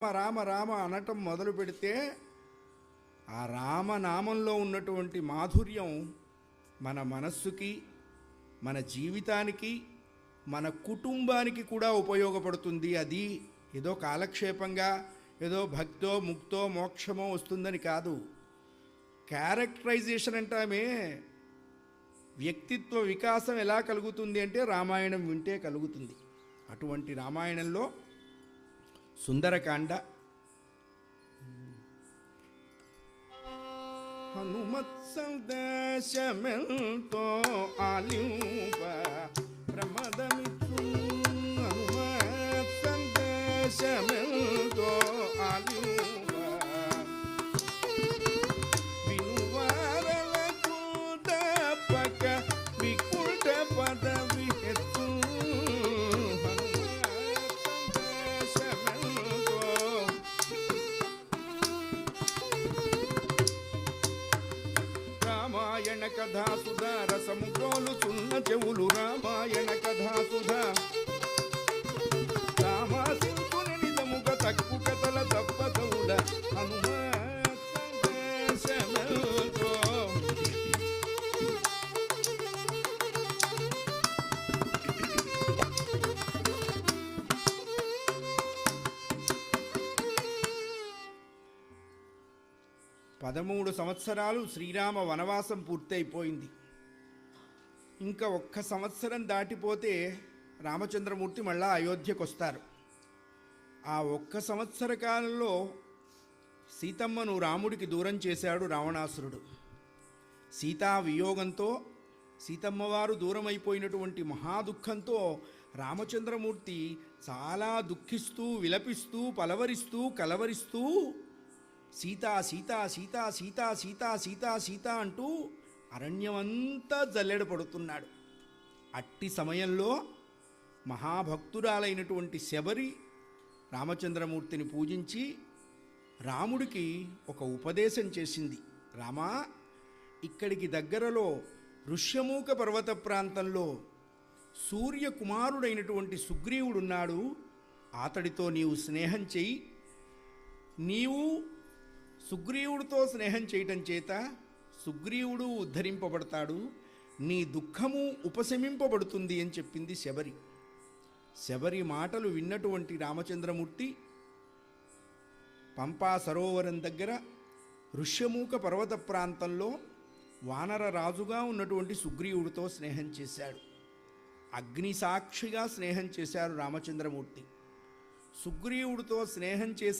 రామ రామ అనటం మొదలు పెడితే ఆ రామనామంలో ఉన్నటువంటి మాధుర్యం మన మనస్సుకి, మన జీవితానికి, మన కుటుంబానికి కూడా ఉపయోగపడుతుంది. అది ఏదో కాలక్షేపంగా ఏదో భక్తో ముక్తో మోక్షమో వస్తుందని కాదు. క్యారెక్టరైజేషన్ అంటామే, వ్యక్తిత్వ వికాసం ఎలా కలుగుతుంది అంటే రామాయణం వింటే కలుగుతుంది. అటువంటి రామాయణంలో సుందరకాండ, హనుమత్ సందేశమెంతో ఆలింప ప్రమదమిచ్చు, హనుమత్ సందేశమెంతో ఆలింప వినువారలకు తప్పక వికుంఠ పదవి ఎత్తు. రామాయణ కథా సుధా రసముగ్రోలు చున్న చెవులు, రామాయణ కథా సుధా రామాసింతుని నిజముగ తక్కు కథల తప్పదవుల హనుమత్ సందేశమెంతో. పదమూడు సంవత్సరాలు శ్రీరామ వనవాసం పూర్తయిపోయింది. ఇంకా ఒక్క సంవత్సరం దాటిపోతే రామచంద్రమూర్తి మళ్ళా అయోధ్యకు వస్తారు. ఆ ఒక్క సంవత్సర కాలంలో సీతమ్మను రాముడికి దూరం చేశాడు రావణాసురుడు. సీతా వియోగంతో, సీతమ్మవారు దూరం అయిపోయినటువంటి మహాదుఃఖంతో రామచంద్రమూర్తి చాలా దుఃఖిస్తూ, విలపిస్తూ, పలవరిస్తూ, కలవరిస్తూ సీతా సీతా సీతా సీతా సీతా సీతా సీతా అంటూ అరణ్యమంతా జల్లెడ పడుతున్నాడు. అట్టి సమయంలో మహాభక్తురాలైనటువంటి శబరి రామచంద్రమూర్తిని పూజించి రాముడికి ఒక ఉపదేశం చేసింది. రామా, ఇక్కడికి దగ్గరలో ఋష్యమూక పర్వత ప్రాంతంలో సూర్యకుమారుడైనటువంటి సుగ్రీవుడున్నాడు. అతడితో నీవు స్నేహం చెయ్యి. నీవు సుగ్రీవుడితో స్నేహం చేయటం చేత సుగ్రీవుడు ఉద్ధరింపబడతాడు, నీ దుఃఖము ఉపశమింపబడుతుంది అని చెప్పింది శబరి. శబరి మాటలు విన్నటువంటి రామచంద్రమూర్తి పంపా సరోవరం దగ్గర ఋష్యమూక పర్వత ప్రాంతంలో వానర రాజుగా ఉన్నటువంటి సుగ్రీవుడితో స్నేహం చేశాడు. అగ్ని సాక్షిగా స్నేహం చేశారు రామచంద్రమూర్తి. సుగ్రీవుడితో స్నేహం చేసి